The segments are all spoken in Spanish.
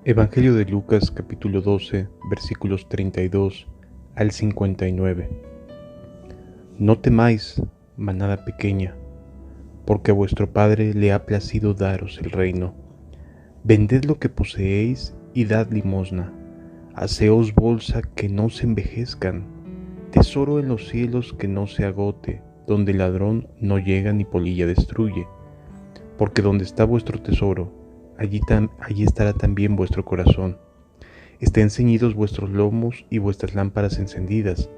Evangelio de Lucas capítulo 12 versículos 32 al 59. No temáis, manada pequeña, porque a vuestro Padre le ha placido daros el reino. Vended lo que poseéis y dad limosna. Haceos bolsa que no se envejezcan, tesoro en los cielos que no se agote, donde el ladrón no llega ni polilla destruye. Porque donde está vuestro tesoro, allí estará también vuestro corazón. Estén ceñidos vuestros lomos y vuestras lámparas encendidas,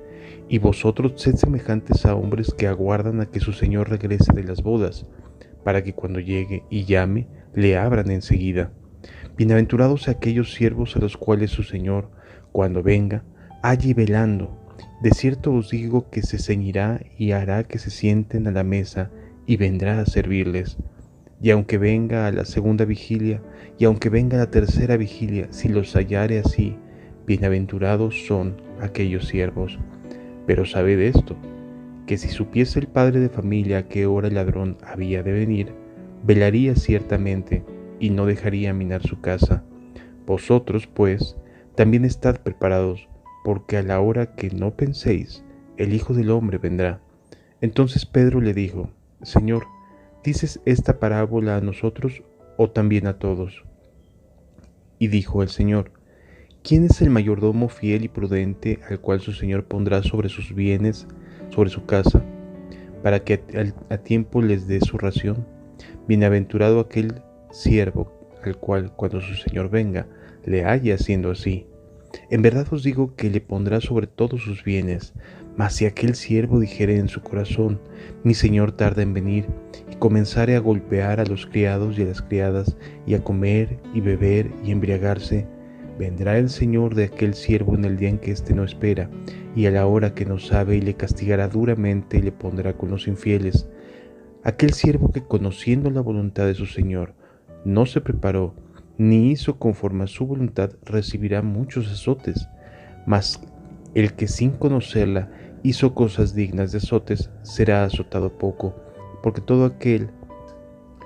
y vosotros sed semejantes a hombres que aguardan a que su señor regrese de las bodas, para que cuando llegue y llame, le abran enseguida. Bienaventurados aquellos siervos a los cuales su señor, cuando venga, halle velando. De cierto os digo que se ceñirá y hará que se sienten a la mesa, y vendrá a servirles. Y aunque venga a la segunda vigilia, y aunque venga a la tercera vigilia, si los hallare así, bienaventurados son aquellos siervos. Pero sabed esto, que si supiese el padre de familia a qué hora el ladrón había de venir, velaría ciertamente, y no dejaría minar su casa. Vosotros, pues, también estad preparados, porque a la hora que no penséis, el Hijo del Hombre vendrá. Entonces Pedro le dijo: Señor, ¿dices esta parábola a nosotros o también a todos? Y dijo el Señor: ¿Quién es el mayordomo fiel y prudente al cual su Señor pondrá sobre sus bienes, sobre su casa, para que a tiempo les dé su ración? Bienaventurado aquel siervo al cual, cuando su Señor venga, le halle haciendo así. En verdad os digo que le pondrá sobre todos sus bienes. Mas si aquel siervo dijere en su corazón: mi señor tarda en venir, y comenzare a golpear a los criados y a las criadas, y a comer y beber y embriagarse, vendrá el señor de aquel siervo en el día en que éste no espera, y a la hora que no sabe, y le castigará duramente y le pondrá con los infieles. Aquel siervo que, conociendo la voluntad de su señor, no se preparó, ni hizo conforme a su voluntad, recibirá muchos azotes. Mas el que sin conocerla hizo cosas dignas de azotes, será azotado poco, porque todo aquel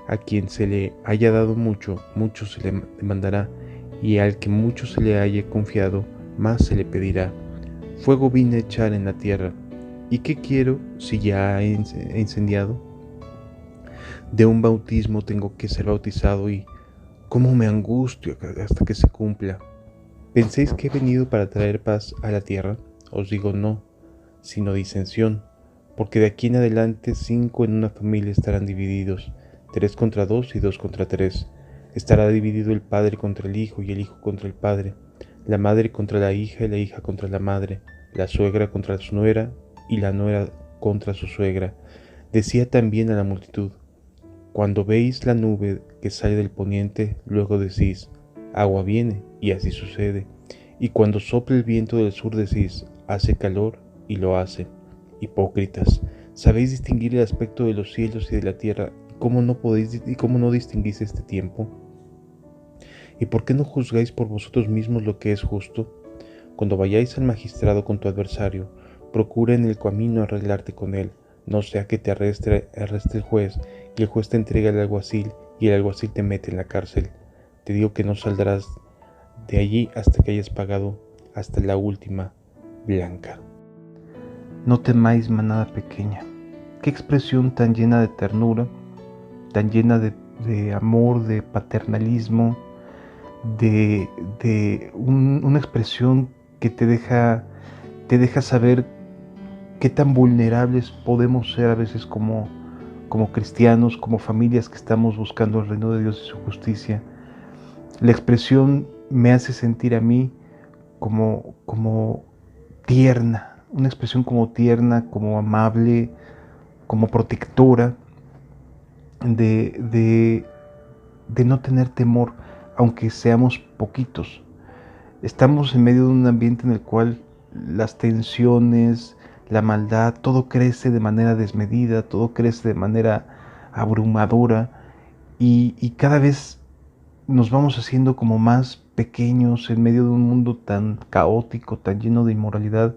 a quien se le haya dado mucho, mucho se le demandará, y al que mucho se le haya confiado, más se le pedirá. Fuego vine a echar en la tierra, ¿y qué quiero si ya he incendiado? De un bautismo tengo que ser bautizado, y cómo me angustio hasta que se cumpla. ¿Penséis que he venido para traer paz a la tierra? Os digo no, sino disensión, porque de aquí en adelante 5 en una familia estarán divididos, 3 contra 2 y 2 contra 3. Estará dividido el padre contra el hijo y el hijo contra el padre, la madre contra la hija y la hija contra la madre, la suegra contra su nuera y la nuera contra su suegra. Decía también a la multitud: cuando veis la nube que sale del poniente, luego decís: agua viene, y así sucede. Y cuando sopla el viento del sur decís: hace calor, y lo hace. Hipócritas, ¿sabéis distinguir el aspecto de los cielos y de la tierra? ¿Cómo no distinguís este tiempo? ¿Y por qué no juzgáis por vosotros mismos lo que es justo? Cuando vayáis al magistrado con tu adversario, procura en el camino arreglarte con él, no sea que te arreste el juez, y el juez te entregue al alguacil, y el alguacil te mete en la cárcel. Te digo que no saldrás de allí hasta que hayas pagado hasta la última blanca. No temáis, manada pequeña. Qué expresión tan llena de ternura, tan llena de amor, de paternalismo, una expresión que te deja saber qué tan vulnerables podemos ser a veces como cristianos, como familias que estamos buscando el reino de Dios y su justicia. La expresión me hace sentir a mí como tierna, una expresión como tierna, como amable, como protectora, de no tener temor, aunque seamos poquitos. Estamos en medio de un ambiente en el cual las tensiones, la maldad, todo crece de manera desmedida, todo crece de manera abrumadora, y cada vez nos vamos haciendo como más pequeños en medio de un mundo tan caótico, tan lleno de inmoralidad.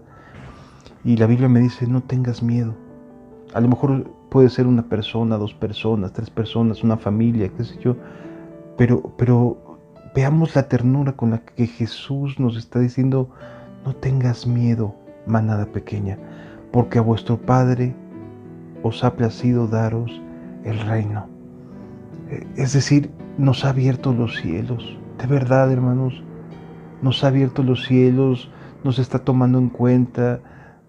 Y la Biblia me dice: no tengas miedo. A lo mejor puede ser una persona, 2 personas, 3 personas, una familia, qué sé yo, pero veamos la ternura con la que Jesús nos está diciendo: no tengas miedo, manada pequeña, porque a vuestro Padre os ha placido daros el reino. Es decir, nos ha abierto los cielos. De verdad, hermanos, nos ha abierto los cielos, nos está tomando en cuenta,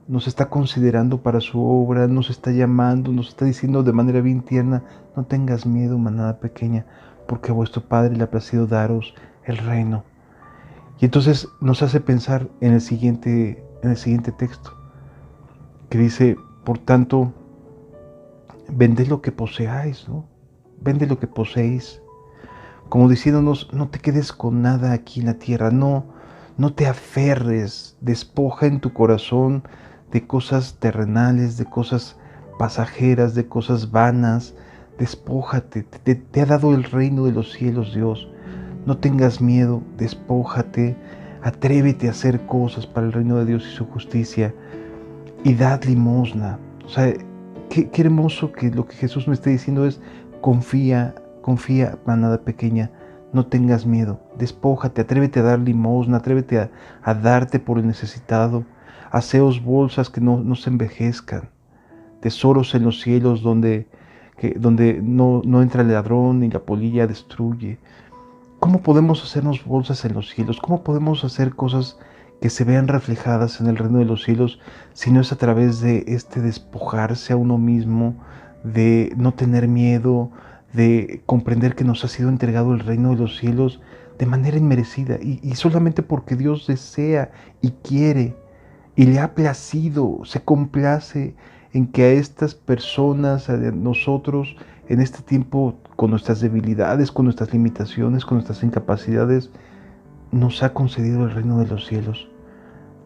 nos está considerando para su obra, nos está llamando, nos está diciendo de manera bien tierna: no tengas miedo, manada pequeña, porque a vuestro Padre le ha placido daros el reino. Y entonces nos hace pensar en el siguiente texto, que dice: por tanto, vended lo que poseáis, ¿no? Vende lo que poseéis, como diciéndonos: no te quedes con nada aquí en la tierra, no te aferres, despoja en tu corazón de cosas terrenales, de cosas pasajeras, de cosas vanas. Despójate, te ha dado el reino de los cielos Dios. No tengas miedo, despójate, atrévete a hacer cosas para el reino de Dios y su justicia, y dad limosna. O sea, qué hermoso que lo que Jesús me está diciendo es: confía, manada pequeña, no tengas miedo, despójate, atrévete a dar limosna, atrévete a darte por el necesitado. Haceos bolsas que no se envejezcan, tesoros en los cielos donde no entra el ladrón ni la polilla destruye. ¿Cómo podemos hacernos bolsas en los cielos? ¿Cómo podemos hacer cosas que se vean reflejadas en el reino de los cielos si no es a través de despojarse a uno mismo, de no tener miedo, de comprender que nos ha sido entregado el reino de los cielos de manera inmerecida y solamente porque Dios desea y quiere y le ha placido, se complace en que a estas personas, a nosotros, en este tiempo, con nuestras debilidades, con nuestras limitaciones, con nuestras incapacidades, nos ha concedido el reino de los cielos.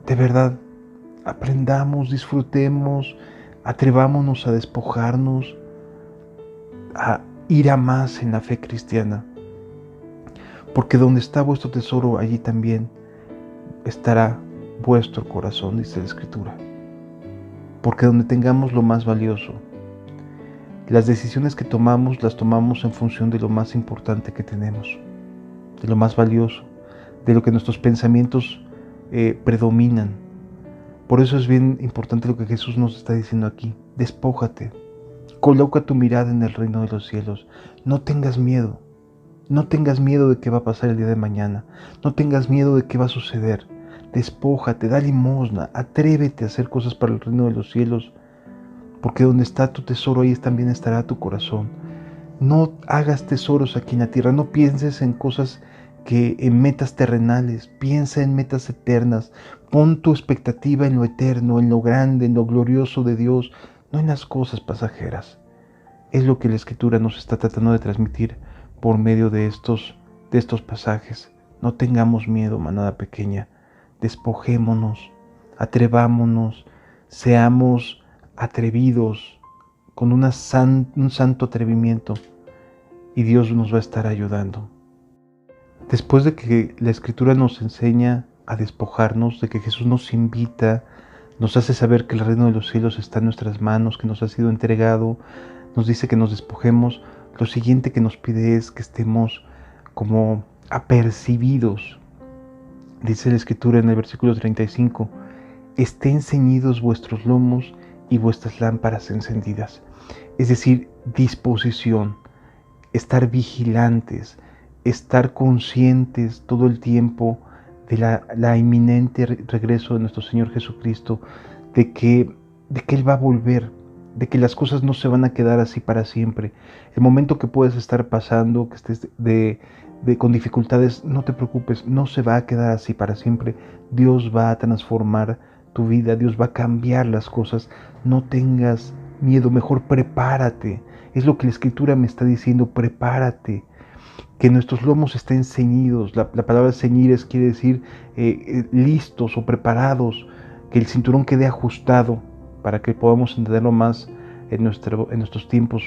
De verdad, aprendamos, disfrutemos, atrevámonos a despojarnos, a ir a más en la fe cristiana. Porque donde está vuestro tesoro, allí también estará vuestro corazón, dice la Escritura. Porque donde tengamos lo más valioso, las decisiones que tomamos, las tomamos en función de lo más importante que tenemos, de lo más valioso, de lo que nuestros pensamientos predominan. Por eso es bien importante lo que Jesús nos está diciendo aquí: despójate, coloca tu mirada en el reino de los cielos, no tengas miedo. No tengas miedo de qué va a pasar el día de mañana, no tengas miedo de qué va a suceder. Despójate, da limosna, atrévete a hacer cosas para el reino de los cielos, porque donde está tu tesoro, ahí también estará tu corazón. No hagas tesoros aquí en la tierra, no pienses en cosas en metas terrenales, piensa en metas eternas, pon tu expectativa en lo eterno, en lo grande, en lo glorioso de Dios, no en las cosas pasajeras. Es lo que la Escritura nos está tratando de transmitir por medio de estos pasajes. No tengamos miedo, manada pequeña, despojémonos, atrevámonos, seamos atrevidos, con un santo atrevimiento, y Dios nos va a estar ayudando. Después de que la Escritura nos enseña a despojarnos, de que Jesús nos invita, nos hace saber que el reino de los cielos está en nuestras manos, que nos ha sido entregado, nos dice que nos despojemos, lo siguiente que nos pide es que estemos como apercibidos. Dice la Escritura en el versículo 35, estén ceñidos vuestros lomos y vuestras lámparas encendidas. Es decir, disposición, estar vigilantes, estar conscientes todo el tiempo de la inminente regreso de nuestro Señor Jesucristo, de que Él va a volver, de que las cosas no se van a quedar así para siempre. El momento que puedes estar pasando, que estés con dificultades, no te preocupes, no se va a quedar así para siempre. Dios va a transformar tu vida, Dios va a cambiar las cosas. No tengas miedo, mejor prepárate. Es lo que la Escritura me está diciendo: prepárate. Que nuestros lomos estén ceñidos. La palabra ceñir quiere decir listos o preparados, que el cinturón quede ajustado para que podamos entenderlo más en nuestros tiempos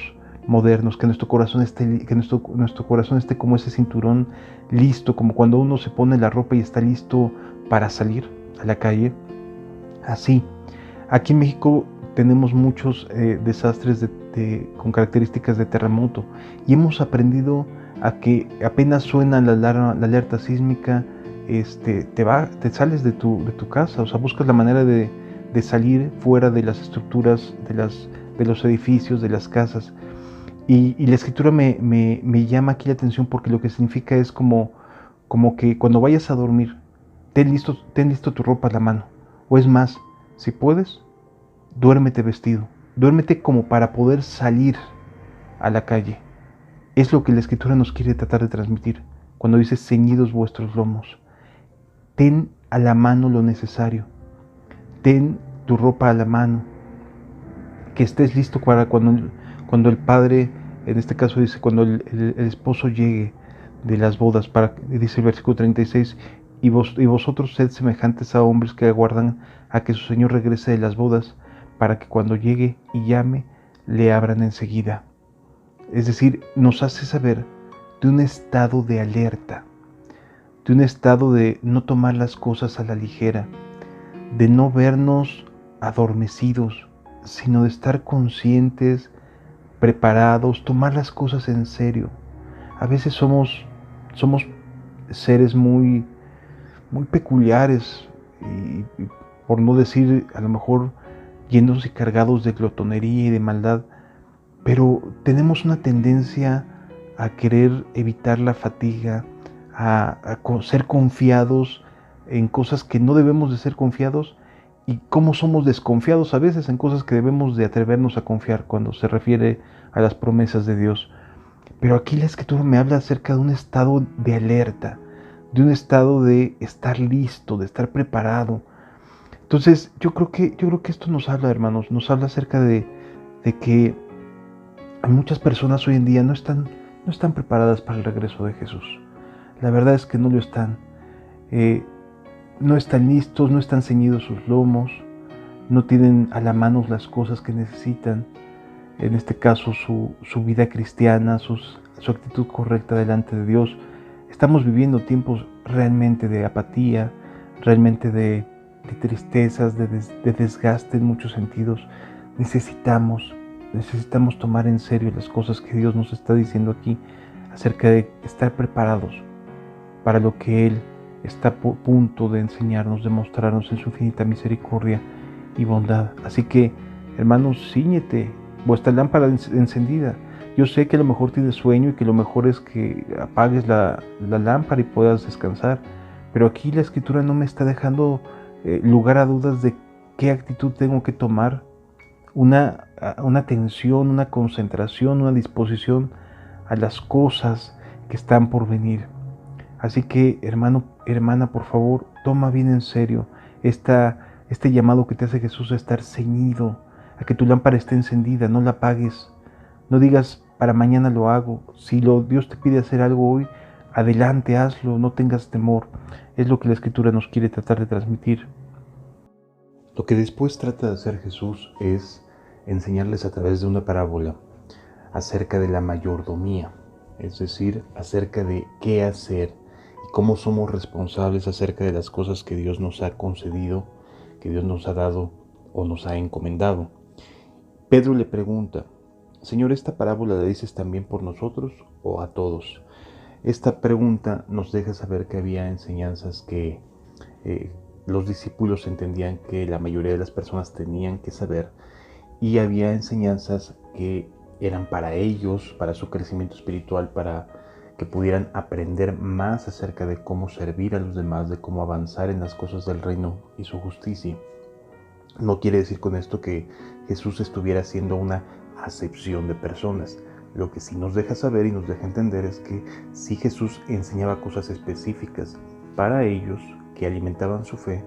modernos, que nuestro corazón esté como ese cinturón listo, como cuando uno se pone la ropa y está listo para salir a la calle. Así, aquí en México tenemos muchos desastres con características de terremoto, y hemos aprendido a que apenas suena la alerta sísmica, te sales de tu casa, o sea, buscas la manera de salir fuera de las estructuras, de los edificios, de las casas. Y la escritura me llama aquí la atención porque lo que significa es como que cuando vayas a dormir, ten listo tu ropa a la mano. O es más, si puedes, duérmete vestido. Duérmete como para poder salir a la calle. Es lo que la escritura nos quiere tratar de transmitir cuando dice ceñidos vuestros lomos. Ten a la mano lo necesario. Ten tu ropa a la mano. Que estés listo para cuando el padre, en este caso dice, cuando el esposo llegue de las bodas, dice el versículo 36, y vosotros sed semejantes a hombres que aguardan a que su Señor regrese de las bodas, para que cuando llegue y llame, le abran enseguida. Es decir, nos hace saber de un estado de alerta, de un estado de no tomar las cosas a la ligera, de no vernos adormecidos, sino de estar conscientes, preparados, tomar las cosas en serio. A veces somos seres muy peculiares y por no decir a lo mejor llenos y cargados de glotonería y de maldad, pero tenemos una tendencia a querer evitar la fatiga, a ser confiados en cosas que no debemos de ser confiados, y cómo somos desconfiados a veces en cosas que debemos de atrevernos a confiar cuando se refiere a las promesas de Dios. Pero aquí la escritura me habla acerca de un estado de alerta, de un estado de estar listo, de estar preparado. Entonces yo creo que esto nos habla, hermanos, nos habla acerca de que muchas personas hoy en día no están preparadas para el regreso de Jesús. La verdad es que no lo están. No están listos, no están ceñidos sus lomos, no tienen a la mano las cosas que necesitan. En este caso, su vida cristiana, su actitud correcta delante de Dios. Estamos viviendo tiempos realmente de apatía, realmente de tristezas, de desgaste en muchos sentidos. Necesitamos tomar en serio las cosas que Dios nos está diciendo aquí acerca de estar preparados para lo que Él está a punto de enseñarnos, de mostrarnos en su infinita misericordia y bondad. Así que, hermanos, cíñete, vuestra lámpara encendida. Yo sé que a lo mejor tienes sueño y que lo mejor es que apagues la lámpara y puedas descansar, pero aquí la escritura no me está dejando lugar a dudas de qué actitud tengo que tomar. Una atención, una concentración, una disposición a las cosas que están por venir. Así que, hermano, hermana, por favor, toma bien en serio este llamado que te hace Jesús a estar ceñido, a que tu lámpara esté encendida, no la apagues. No digas, para mañana lo hago. Si Dios te pide hacer algo hoy, adelante, hazlo, no tengas temor. Es lo que la Escritura nos quiere tratar de transmitir. Lo que después trata de hacer Jesús es enseñarles a través de una parábola acerca de la mayordomía, es decir, acerca de qué hacer y cómo somos responsables acerca de las cosas que Dios nos ha concedido, que Dios nos ha dado o nos ha encomendado. Pedro le pregunta, Señor, ¿esta parábola la dices también por nosotros o a todos? Esta pregunta nos deja saber que había enseñanzas que los discípulos entendían que la mayoría de las personas tenían que saber, y había enseñanzas que eran para ellos, para su crecimiento espiritual, para que pudieran aprender más acerca de cómo servir a los demás, de cómo avanzar en las cosas del reino y su justicia. No quiere decir con esto que Jesús estuviera haciendo una acepción de personas. Lo que sí nos deja saber y nos deja entender es que sí Jesús enseñaba cosas específicas para ellos que alimentaban su fe,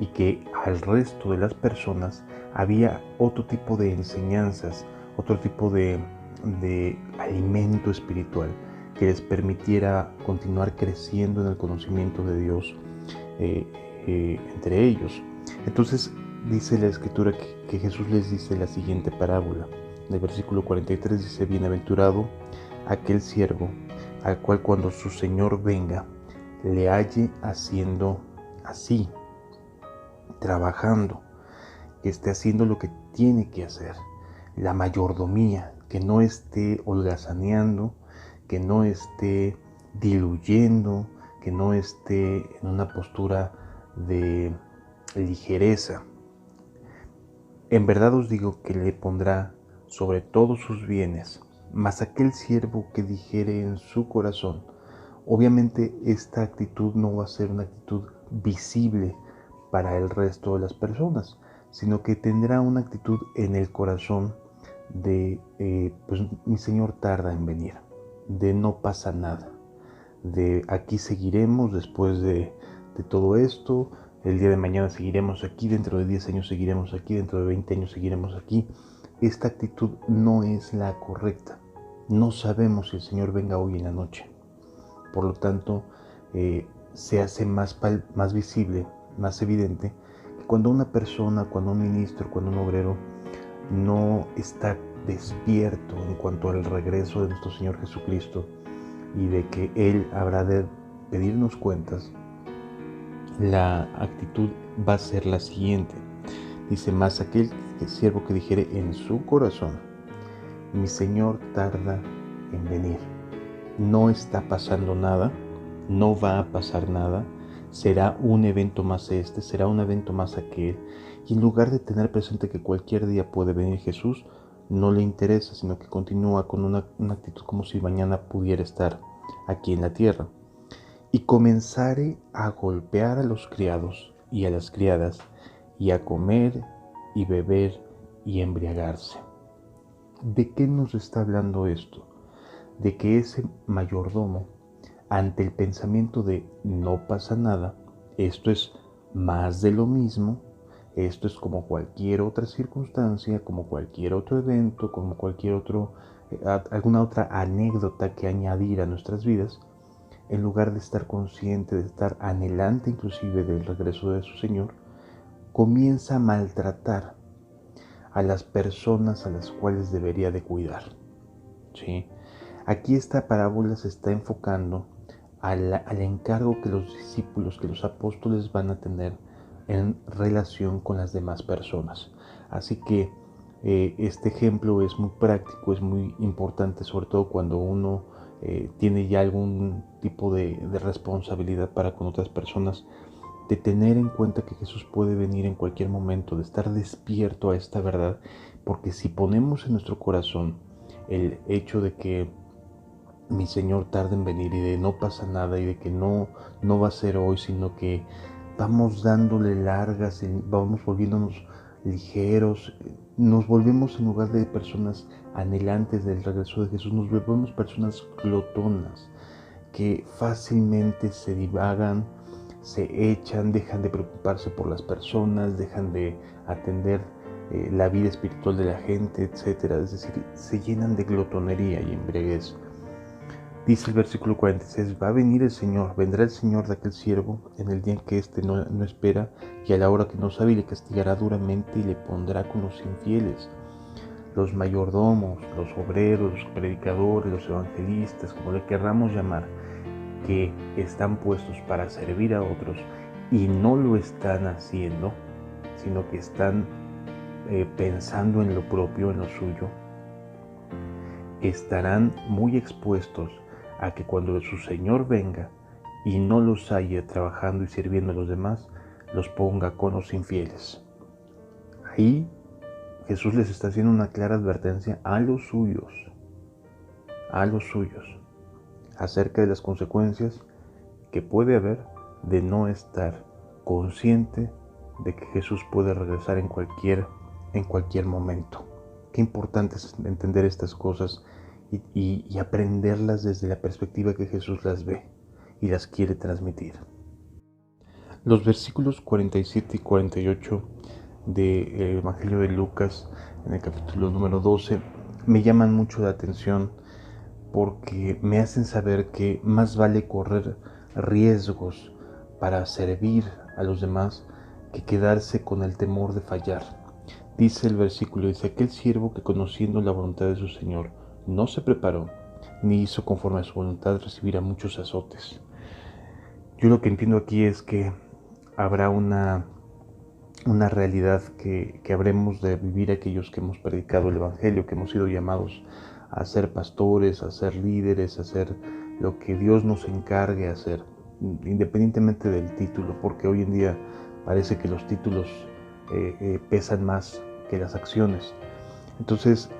y que al resto de las personas había otro tipo de enseñanzas, otro tipo de alimento espiritual que les permitiera continuar creciendo en el conocimiento de Dios entre ellos. Entonces dice la Escritura que Jesús les dice la siguiente parábola. En el versículo 43 dice, bienaventurado aquel siervo al cual cuando su Señor venga le halle haciendo así, trabajando, que esté haciendo lo que tiene que hacer, la mayordomía, que no esté holgazaneando, que no esté diluyendo, que no esté en una postura de ligereza. En verdad os digo que le pondrá sobre todos sus bienes, mas aquel siervo que dijere en su corazón. Obviamente esta actitud no va a ser una actitud visible para el resto de las personas, sino que tendrá una actitud en el corazón de, pues mi Señor tarda en venir, de no pasa nada, de aquí seguiremos después de todo esto, el día de mañana seguiremos aquí, dentro de 10 años seguiremos aquí, dentro de 20 años seguiremos aquí. Esta actitud no es la correcta. No sabemos si el Señor venga hoy en la noche. Por lo tanto, se hace más visible, más evidente, que cuando una persona, cuando un ministro, cuando un obrero no está despierto en cuanto al regreso de nuestro Señor Jesucristo y de que Él habrá de pedirnos cuentas, la actitud va a ser la siguiente. Dice, más aquel siervo que dijere en su corazón, mi Señor tarda en venir. No está pasando nada, no va a pasar nada, será un evento más este, será un evento más aquel, y en lugar de tener presente que cualquier día puede venir Jesús, no le interesa, sino que continúa con una actitud como si mañana pudiera estar aquí en la tierra. Y comenzare a golpear a los criados y a las criadas, y a comer y beber y embriagarse. ¿De qué nos está hablando esto? De que ese mayordomo, ante el pensamiento de no pasa nada, esto es más de lo mismo, esto es como cualquier otra circunstancia, como cualquier otro evento, como cualquier otro, alguna otra anécdota que añadir a nuestras vidas, en lugar de estar consciente, de estar anhelante inclusive del regreso de su Señor, comienza a maltratar a las personas a las cuales debería de cuidar. ¿Sí? Aquí esta parábola se está enfocando al encargo que los discípulos, que los apóstoles van a tener en relación con las demás personas. Así que este ejemplo es muy práctico, es muy importante, sobre todo cuando uno tiene ya algún tipo de responsabilidad para con otras personas, de tener en cuenta que Jesús puede venir en cualquier momento, de estar despierto a esta verdad, porque si ponemos en nuestro corazón el hecho de que mi Señor tarda en venir y de no pasa nada y de que no va a ser hoy, sino que vamos dándole largas, vamos volviéndonos ligeros, nos volvemos, en lugar de personas anhelantes del regreso de Jesús, nos volvemos personas glotonas que fácilmente se divagan, se echan, dejan de preocuparse por las personas, dejan de atender la vida espiritual de la gente, etc. Es decir, se llenan de glotonería y embriaguez. Dice el versículo 46, va a venir el Señor, vendrá el Señor de aquel siervo en el día en que éste no espera, y a la hora que no sabe, y le castigará duramente y le pondrá con los infieles. Los mayordomos, los obreros, los predicadores, los evangelistas, como le querramos llamar, que están puestos para servir a otros y no lo están haciendo, sino que están pensando en lo propio, en lo suyo, estarán muy expuestos a que cuando su Señor venga y no los haya trabajando y sirviendo a los demás, los ponga con los infieles. Ahí Jesús les está haciendo una clara advertencia a los suyos, acerca de las consecuencias que puede haber de no estar consciente de que Jesús puede regresar en cualquier momento. Qué importante es entender estas cosas y aprenderlas desde la perspectiva que Jesús las ve y las quiere transmitir. Los versículos 47 y 48 del Evangelio de Lucas, en el capítulo número 12, me llaman mucho la atención porque me hacen saber que más vale correr riesgos para servir a los demás que quedarse con el temor de fallar. Dice el versículo, dice, aquel siervo que conociendo la voluntad de su Señor no se preparó, ni hizo conforme a su voluntad, recibirá muchos azotes. Yo lo que entiendo aquí es que habrá una realidad que habremos de vivir aquellos que hemos predicado el Evangelio, que hemos sido llamados a ser pastores, a ser líderes, a hacer lo que Dios nos encargue a hacer, independientemente del título, porque hoy en día parece que los títulos pesan más que las acciones. Entonces,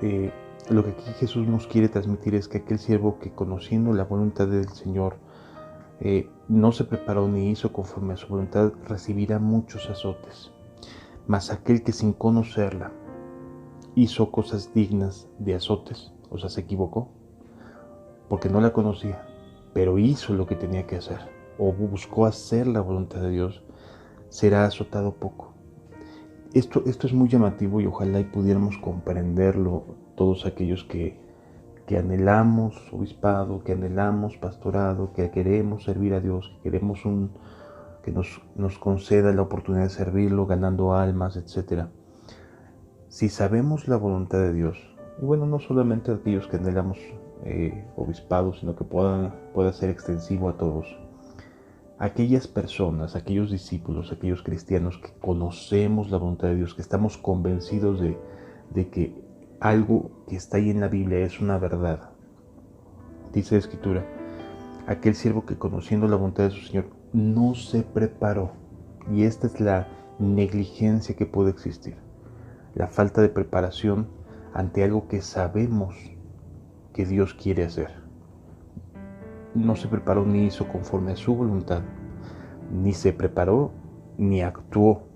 lo que aquí Jesús nos quiere transmitir es que aquel siervo que, conociendo la voluntad del Señor, no se preparó ni hizo conforme a su voluntad, recibirá muchos azotes. Mas aquel que, sin conocerla, hizo cosas dignas de azotes, o sea, se equivocó, porque no la conocía, pero hizo lo que tenía que hacer, o buscó hacer la voluntad de Dios, será azotado poco. Esto es muy llamativo, y ojalá y pudiéramos comprenderlo todos aquellos que anhelamos obispado, que anhelamos pastorado, que queremos servir a Dios, que queremos que nos conceda la oportunidad de servirlo, ganando almas, etc. Si sabemos la voluntad de Dios, y bueno, no solamente aquellos que anhelamos obispado, sino que pueda ser extensivo a todos, aquellas personas, aquellos discípulos, aquellos cristianos que conocemos la voluntad de Dios, que estamos convencidos de que algo que está ahí en la Biblia es una verdad. Dice la Escritura, aquel siervo que, conociendo la voluntad de su Señor, no se preparó. Y esta es la negligencia que puede existir, la falta de preparación ante algo que sabemos que Dios quiere hacer. No se preparó ni hizo conforme a su voluntad, ni se preparó ni actuó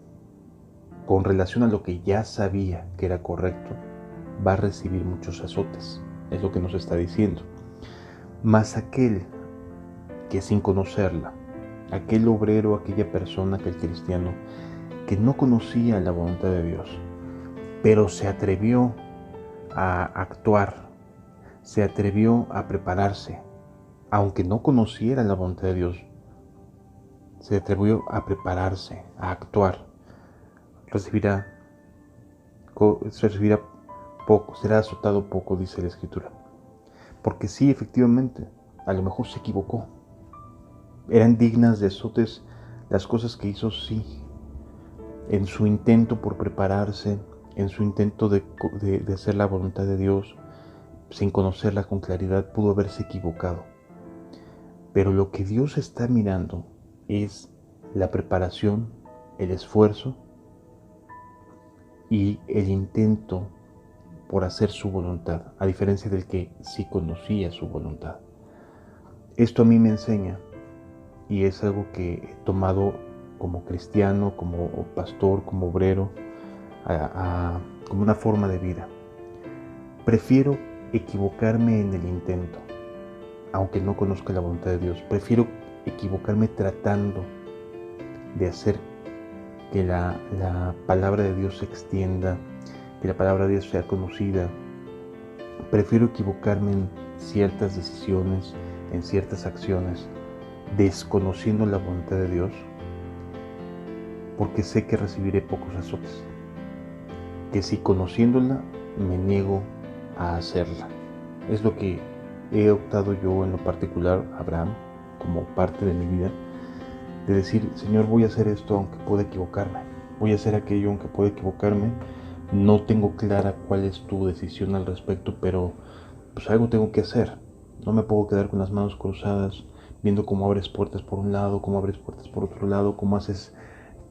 con relación a lo que ya sabía que era correcto, va a recibir muchos azotes. Es lo que nos está diciendo. Mas aquel que, sin conocerla, aquel obrero, aquella persona, aquel cristiano que no conocía la voluntad de Dios, pero se atrevió a actuar, se atrevió a prepararse, aunque no conociera la voluntad de Dios, se atrevió a prepararse, a actuar, recibirá poco, será azotado poco, dice la Escritura. Porque sí, efectivamente, a lo mejor se equivocó. Eran dignas de azotes las cosas que hizo, sí. En su intento por prepararse, en su intento de hacer la voluntad de Dios, sin conocerla con claridad, pudo haberse equivocado. Pero lo que Dios está mirando es la preparación, el esfuerzo y el intento por hacer su voluntad, a diferencia del que sí conocía su voluntad. Esto a mí me enseña, y es algo que he tomado como cristiano, como pastor, como obrero, como una forma de vida. Prefiero equivocarme en el intento, aunque no conozca la voluntad de Dios. Prefiero equivocarme tratando de hacer que la palabra de Dios se extienda, que la palabra de Dios sea conocida. Prefiero equivocarme en ciertas decisiones, en ciertas acciones, desconociendo la voluntad de Dios, porque sé que recibiré pocos azotes, que si conociéndola me niego a hacerla. Es lo que he optado yo en lo particular, Abraham, como parte de mi vida, de decir, Señor, voy a hacer esto aunque pueda equivocarme, voy a hacer aquello aunque pueda equivocarme. No tengo clara cuál es tu decisión al respecto, pero pues algo tengo que hacer. No me puedo quedar con las manos cruzadas, viendo cómo abres puertas por un lado, cómo abres puertas por otro lado, cómo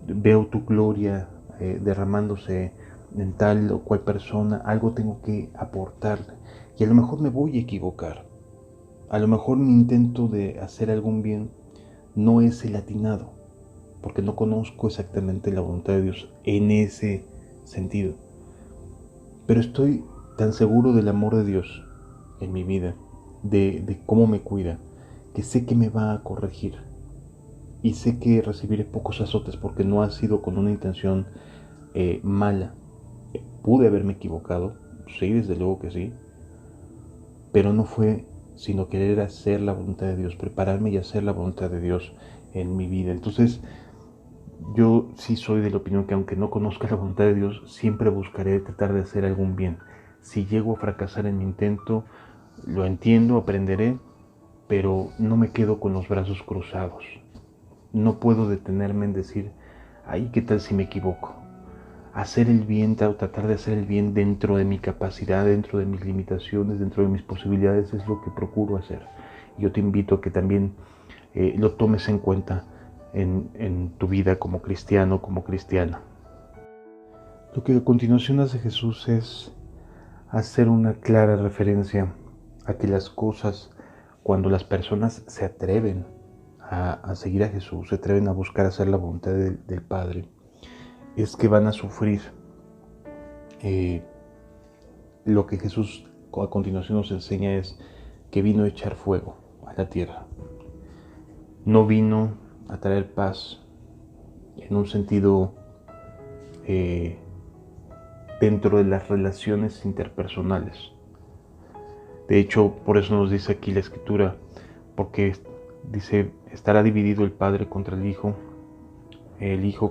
veo tu gloria derramándose en tal o cual persona. Algo tengo que aportarle, y a lo mejor me voy a equivocar. A lo mejor mi intento de hacer algún bien no es el atinado, porque no conozco exactamente la voluntad de Dios en ese sentido. Pero estoy tan seguro del amor de Dios en mi vida, de cómo me cuida, que sé que me va a corregir. Y sé que recibiré pocos azotes porque no ha sido con una intención mala. Pude haberme equivocado, sí, desde luego que sí, pero no fue sino querer hacer la voluntad de Dios, prepararme y hacer la voluntad de Dios en mi vida. Entonces, yo sí soy de la opinión que aunque no conozca la voluntad de Dios, siempre buscaré tratar de hacer algún bien. Si llego a fracasar en mi intento, lo entiendo, aprenderé, pero no me quedo con los brazos cruzados. No puedo detenerme en decir, ay, ¿qué tal si me equivoco? hacer el bien, tratar de hacer el bien dentro de mi capacidad, dentro de mis limitaciones, dentro de mis posibilidades, es lo que procuro hacer. Yo te invito a que también lo tomes en cuenta en tu vida como cristiano, como cristiana. Lo que a continuación hace Jesús es hacer una clara referencia a que las cosas, cuando las personas se atreven a seguir a Jesús, se atreven a buscar hacer la voluntad del Padre, es que van a sufrir lo que Jesús a continuación nos enseña es que vino a echar fuego a la tierra. No vino a traer paz en un sentido dentro de las relaciones interpersonales. De hecho, por eso nos dice aquí la Escritura, porque dice, estará dividido el padre contra el hijo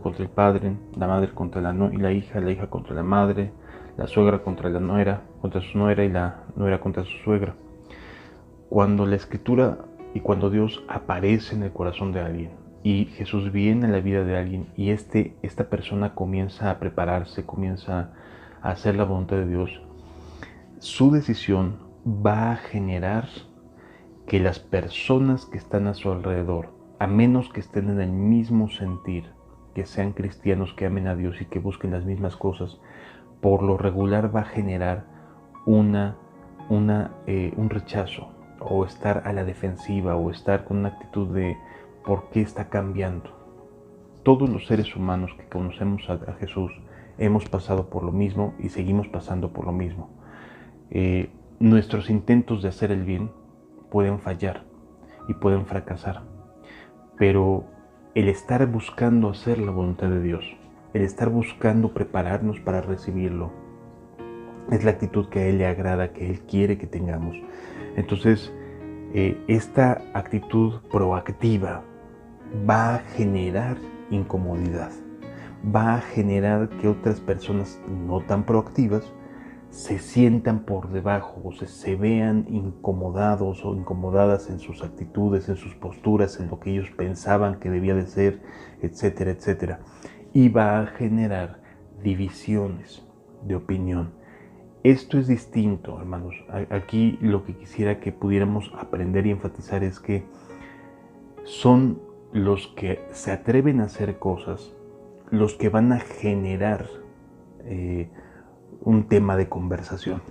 contra el padre, la madre contra la hija contra la madre, la suegra contra la nuera, contra su nuera y la nuera contra su suegra. Cuando la Escritura y cuando Dios aparece en el corazón de alguien y Jesús viene a la vida de alguien y esta persona comienza a prepararse, comienza a hacer la voluntad de Dios, su decisión va a generar que las personas que están a su alrededor, a menos que estén en el mismo sentir, que sean cristianos, que amen a Dios y que busquen las mismas cosas, por lo regular va a generar un rechazo, o estar a la defensiva, o estar con una actitud de ¿por qué está cambiando? Todos los seres humanos que conocemos a Jesús hemos pasado por lo mismo y seguimos pasando por lo mismo. Nuestros intentos de hacer el bien pueden fallar y pueden fracasar, pero el estar buscando hacer la voluntad de Dios, el estar buscando prepararnos para recibirlo, es la actitud que a Él le agrada, que Él quiere que tengamos. Entonces, esta actitud proactiva va a generar incomodidad, va a generar que otras personas no tan proactivas se sientan por debajo o se vean incomodados o incomodadas en sus actitudes, en sus posturas, en lo que ellos pensaban que debía de ser, etcétera, etcétera. Y va a generar divisiones de opinión. Esto es distinto, hermanos. Aquí lo que quisiera que pudiéramos aprender y enfatizar es que son los que se atreven a hacer cosas, los que van a generar un tema de conversación.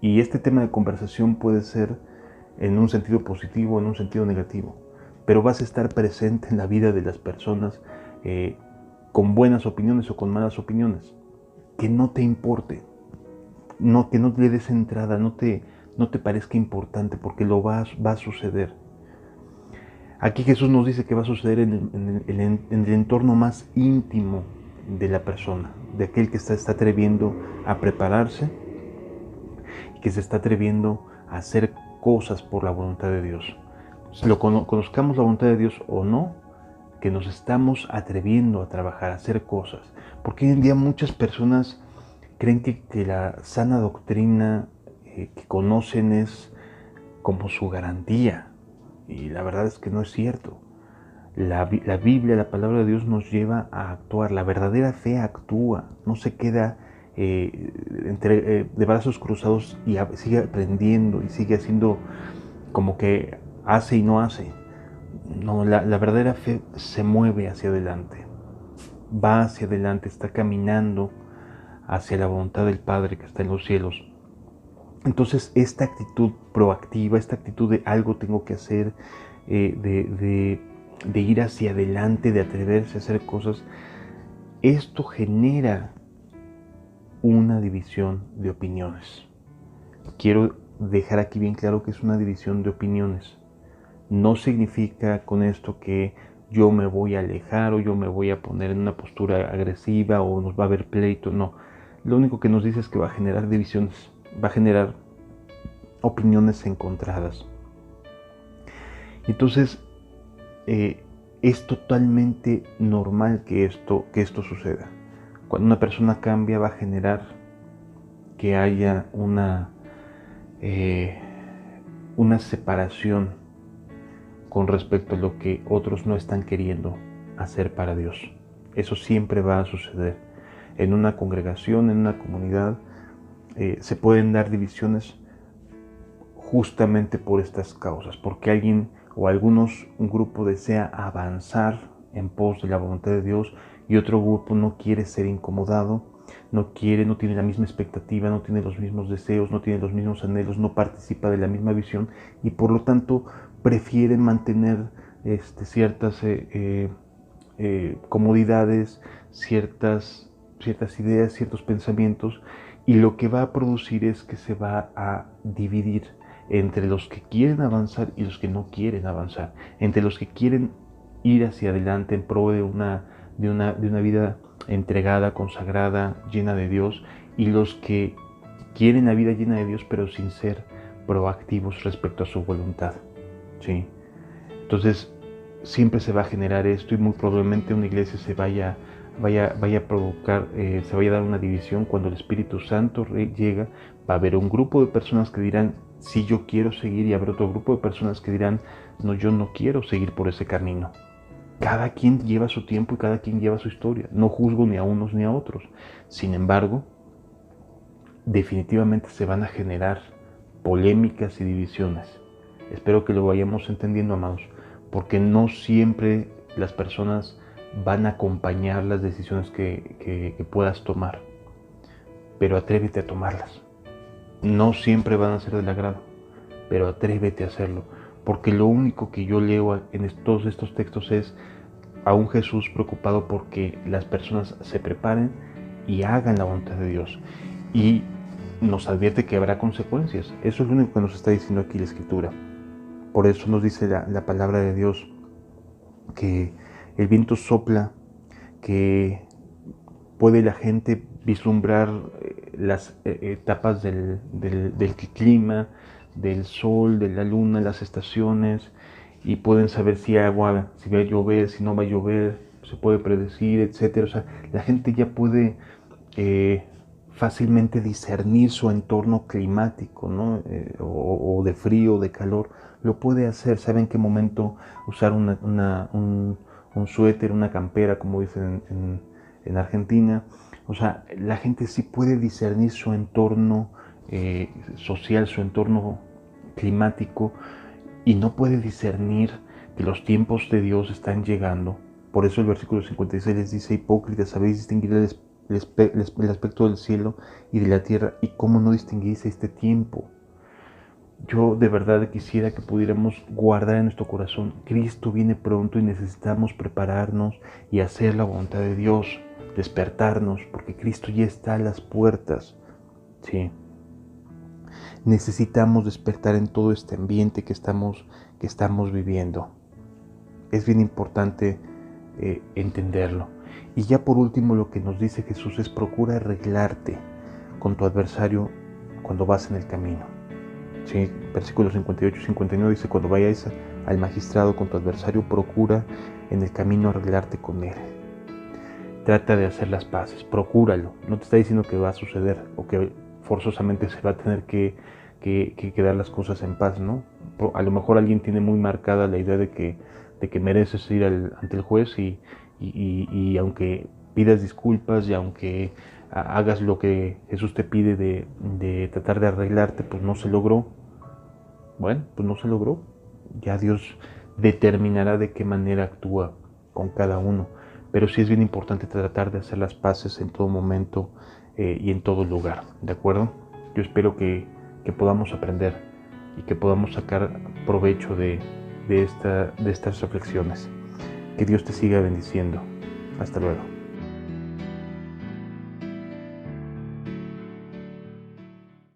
Y este tema de conversación puede ser en un sentido positivo o en un sentido negativo, pero vas a estar presente en la vida de las personas con buenas opiniones o con malas opiniones. Que no te importe, que no le des entrada, no te parezca importante, porque lo va a suceder. Aquí Jesús nos dice que va a suceder en el entorno más íntimo de la persona, de aquel que se está atreviendo a prepararse y que se está atreviendo a hacer cosas por la voluntad de Dios. Conozcamos la voluntad de Dios o no, que nos estamos atreviendo a trabajar, a hacer cosas. Porque hoy en día muchas personas creen que la sana doctrina que conocen es como su garantía. Y la verdad es que no es cierto. La Biblia, la palabra de Dios nos lleva a actuar. La verdadera fe actúa, no se queda de brazos cruzados y sigue aprendiendo y sigue haciendo como que hace y no hace. No, la verdadera fe se mueve hacia adelante, va hacia adelante, está caminando hacia la voluntad del Padre que está en los cielos. Entonces, esta actitud proactiva, esta actitud de algo tengo que hacer, de ir hacia adelante, de atreverse a hacer cosas, esto genera una división de opiniones. Quiero dejar aquí bien claro que es una división de opiniones. No significa con esto que yo me voy a alejar o yo me voy a poner en una postura agresiva o nos va a haber pleito, no. Lo único que nos dice es que va a generar divisiones, va a generar opiniones encontradas. Entonces, es totalmente normal que esto suceda. Cuando una persona cambia, va a generar que haya una separación con respecto a lo que otros no están queriendo hacer para Dios. Eso siempre va a suceder. en una congregación, en una comunidad, se pueden dar divisiones justamente por estas causas, porque alguien o un grupo desea avanzar en pos de la voluntad de Dios y otro grupo no quiere ser incomodado, no tiene la misma expectativa, no tiene los mismos deseos, no tiene los mismos anhelos, no participa de la misma visión y por lo tanto prefieren mantener ciertas comodidades, ciertas ideas, ciertos pensamientos, y lo que va a producir es que se va a dividir entre los que quieren avanzar y los que no quieren avanzar, entre los que quieren ir hacia adelante en pro de una vida entregada, consagrada, llena de Dios, y los que quieren la vida llena de Dios pero sin ser proactivos respecto a su voluntad, ¿sí? Entonces siempre se va a generar esto y muy probablemente una iglesia se vaya a provocar, se vaya a dar una división cuando el Espíritu Santo llega. Va a haber un grupo de personas que dirán, sí, yo quiero seguir, y habrá otro grupo de personas que dirán, no, yo no quiero seguir por ese camino. Cada quien lleva su tiempo y cada quien lleva su historia. No juzgo ni a unos ni a otros. Sin embargo, definitivamente se van a generar polémicas y divisiones. Espero que lo vayamos entendiendo, amados, porque no siempre las personas van a acompañar las decisiones que puedas tomar, pero atrévete a tomarlas. No siempre van a ser del agrado, pero atrévete a hacerlo, porque lo único que yo leo en todos estos textos es a un Jesús preocupado porque las personas se preparen y hagan la voluntad de Dios, y nos advierte que habrá consecuencias. Eso es lo único que nos está diciendo aquí la Escritura. Por eso nos dice la palabra de Dios que el viento sopla, que puede la gente vislumbrar las etapas del clima, del sol, de la luna, las estaciones, y pueden saber si va a llover, si no va a llover, se puede predecir, etc. O sea, la gente ya puede fácilmente discernir su entorno climático, ¿no? O de frío, de calor. Lo puede hacer, sabe en qué momento usar un suéter, una campera, como dicen en Argentina. O sea, la gente sí puede discernir su entorno social, su entorno climático, y no puede discernir que los tiempos de Dios están llegando. Por eso el versículo 56 les dice: hipócritas, sabéis distinguir el aspecto del cielo y de la tierra, y cómo no distinguís este tiempo. Yo de verdad quisiera que pudiéramos guardar en nuestro corazón: Cristo viene pronto y necesitamos prepararnos y hacer la voluntad de Dios, despertarnos, porque Cristo ya está a las puertas. Sí. Necesitamos despertar en todo este ambiente que estamos viviendo. Es bien importante entenderlo. Y ya por último, lo que nos dice Jesús es: procura arreglarte con tu adversario cuando vas en el camino. ¿Sí? Versículos 58 y 59 dice: cuando vayáis al magistrado con tu adversario, procura en el camino arreglarte con él. Trata de hacer las paces, procúralo. No te está diciendo que va a suceder o que forzosamente se va a tener que quedar las cosas en paz, ¿no? A lo mejor alguien tiene muy marcada la idea de que mereces ir ante el juez y aunque pidas disculpas y aunque hagas lo que Jesús te pide de tratar de arreglarte, pues no se logró. Bueno, pues no se logró. Ya Dios determinará de qué manera actúa con cada uno. Pero sí es bien importante tratar de hacer las paces en todo momento y en todo lugar, ¿de acuerdo? Yo espero que podamos aprender y que podamos sacar provecho de estas reflexiones. Que Dios te siga bendiciendo. Hasta luego.